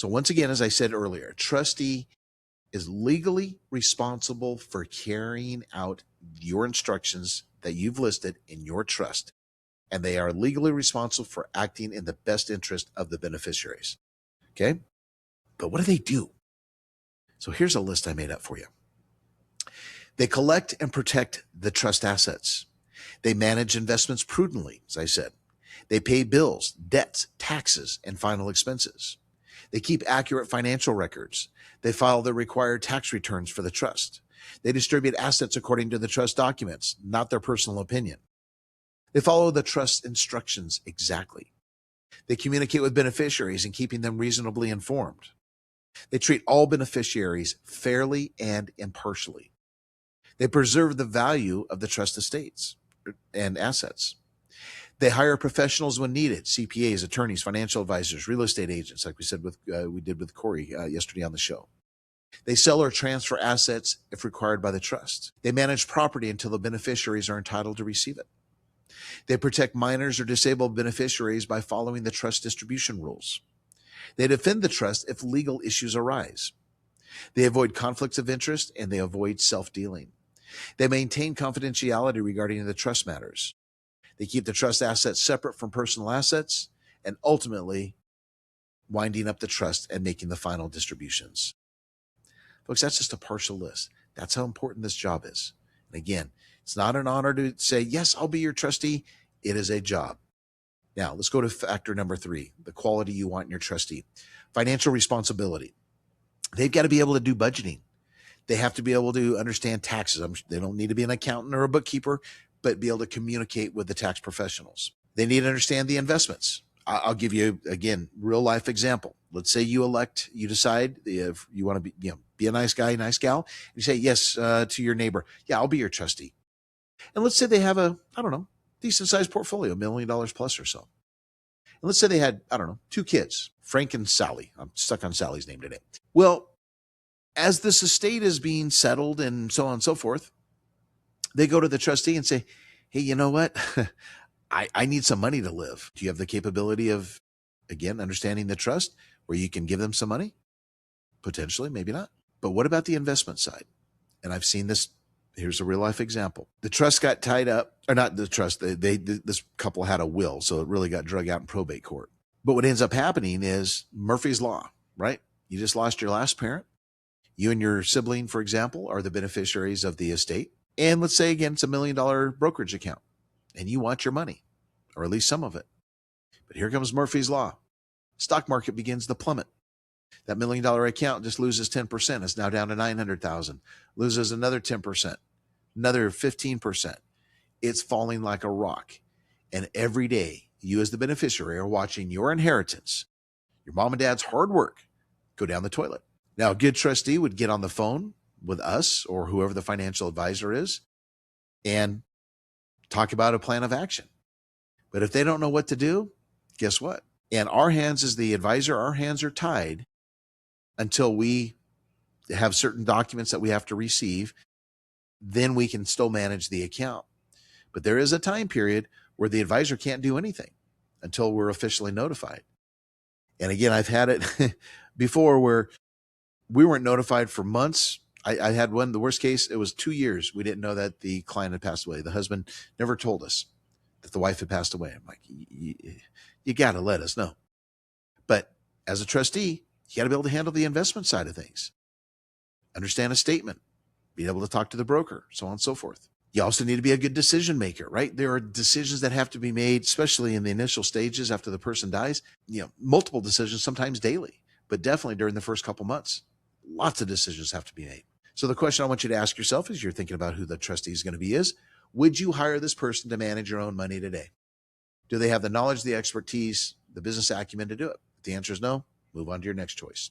So once again, as I said earlier, a trustee is legally responsible for carrying out your instructions that you've listed in your trust, and they are legally responsible for acting in the best interest of the beneficiaries. Okay? But what do they do? So here's a list I made up for you. They collect and protect the trust assets. They manage investments prudently, as I said. They pay bills, debts, taxes, and final expenses. They keep accurate financial records. They file the required tax returns for the trust. They distribute assets according to the trust documents, not their personal opinion. They follow the trust instructions exactly. They communicate with beneficiaries in keeping them reasonably informed. They treat all beneficiaries fairly and impartially. They preserve the value of the trust estates and assets. They hire professionals when needed: CPAs, attorneys, financial advisors, real estate agents, like we did with Corey yesterday on the show. They sell or transfer assets if required by the trust. They manage property until the beneficiaries are entitled to receive it. They protect minors or disabled beneficiaries by following the trust distribution rules. They defend the trust if legal issues arise. They avoid conflicts of interest, and they avoid self-dealing. They maintain confidentiality regarding the trust matters. They keep the trust assets separate from personal assets, and ultimately winding up the trust and making the final distributions. Folks, that's just a partial list. That's how important this job is. And again, it's not an honor to say, yes, I'll be your trustee. It is a job. Now, let's go to factor number 3, the quality you want in your trustee. Financial responsibility. They've got to be able to do budgeting. They have to be able to understand taxes. They don't need to be an accountant or a bookkeeper, but be able to communicate with the tax professionals. They need to understand the investments. I'll give you, again, real life example. Let's say you decide if you want to be a nice guy, nice gal. You say yes to your neighbor. Yeah, I'll be your trustee. And let's say they have a, decent sized portfolio, $1 million plus or so. And let's say they had, 2 kids, Frank and Sally. I'm stuck on Sally's name today. Well, as this estate is being settled and so on and so forth, they go to the trustee and say, hey, you know what? I need some money to live. Do you have the capability of, again, understanding the trust where you can give them some money? Potentially, maybe not. But what about the investment side? And I've seen this. Here's a real life example. The trust got tied up, or not the trust. This couple had a will, so it really got drug out in probate court. But what ends up happening is Murphy's Law, right? You just lost your last parent. You and your sibling, for example, are the beneficiaries of the estate. And let's say, again, it's $1 million brokerage account, and you want your money, or at least some of it. But here comes Murphy's Law. Stock market begins to plummet. That $1 million account just loses 10%. It's now down to 900,000. Loses another 10%, another 15%. It's falling like a rock. And every day, you as the beneficiary are watching your inheritance, your mom and dad's hard work, go down the toilet. Now, a good trustee would get on the phone with us or whoever the financial advisor is and talk about a plan of action. But if they don't know what to do, guess what? And our hands as the advisor, our hands are tied until we have certain documents that we have to receive. Then we can still manage the account. But there is a time period where the advisor can't do anything until we're officially notified. And again, I've had it before where we weren't notified for months. I had one, the worst case, it was 2 years. We didn't know that the client had passed away. The husband never told us that the wife had passed away. I'm like, you got to let us know. But as a trustee, you got to be able to handle the investment side of things, understand a statement, be able to talk to the broker, so on and so forth. You also need to be a good decision maker, right? There are decisions that have to be made, especially in the initial stages after the person dies, multiple decisions, sometimes daily, but definitely during the first couple months, lots of decisions have to be made. So the question I want you to ask yourself as you're thinking about who the trustee is going to be is, would you hire this person to manage your own money today? Do they have the knowledge, the expertise, the business acumen to do it? If the answer is no, move on to your next choice.